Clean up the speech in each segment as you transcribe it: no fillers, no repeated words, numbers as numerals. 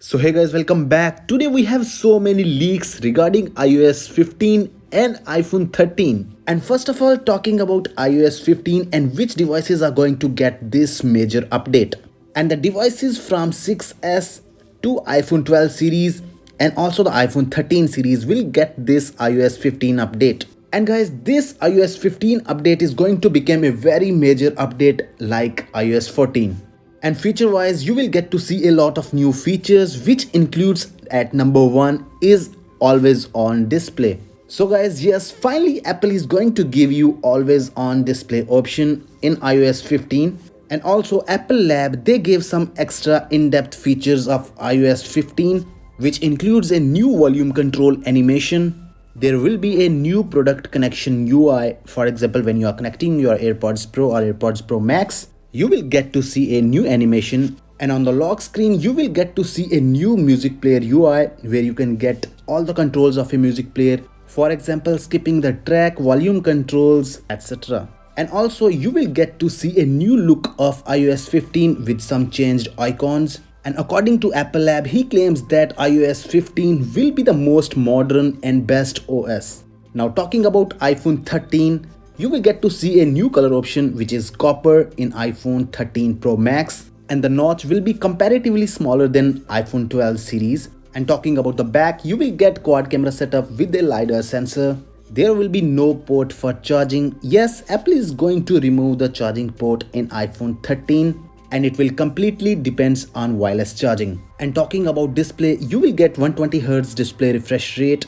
So hey guys, welcome back. Today we have so many leaks regarding iOS 15 and iPhone 13. And first of all, talking about iOS 15 and which devices are going to get this major update. And the devices from 6S to iPhone 12 series and also the iPhone 13 series will get this iOS 15 update. And guys, this iOS 15 update is going to become a very major update like iOS 14. And feature wise, you will get to see a lot of new features, which includes at number 1 is always on display. So guys, yes, finally Apple is going to give you always on display option in iOS 15. And also Apple Lab, they gave some extra in-depth features of iOS 15, which includes a new volume control animation. There will be a new product connection UI. For example, when you are connecting your AirPods Pro or AirPods Pro Max, you will get to see a new animation, and on the lock screen you will get to see a new music player UI where you can get all the controls of a music player, for example skipping the track, volume controls, etc. And also you will get to see a new look of iOS 15 with some changed icons. And according to Apple Lab, he claims that iOS 15 will be the most modern and best OS. Now talking about iPhone 13, you will get to see a new color option which is copper in iPhone 13 Pro Max, and the notch will be comparatively smaller than iPhone 12 series. And talking about the back, you will get quad camera setup with a LiDAR sensor. There will be no port for charging. Yes, Apple is going to remove the charging port in iPhone 13 and it will completely depends on wireless charging. And talking about display, you will get 120Hz display refresh rate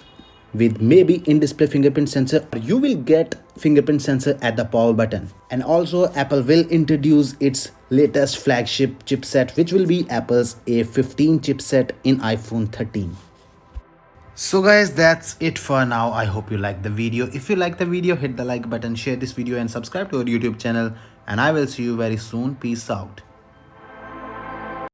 with maybe in-display fingerprint sensor. You will get fingerprint sensor at the power button. And also Apple will introduce its latest flagship chipset, which will be Apple's A15 chipset in iPhone 13. So guys, that's it for now. I hope you liked the video. If you like the video, hit the like button, share this video and subscribe to our YouTube channel, and I will see you very soon. Peace out.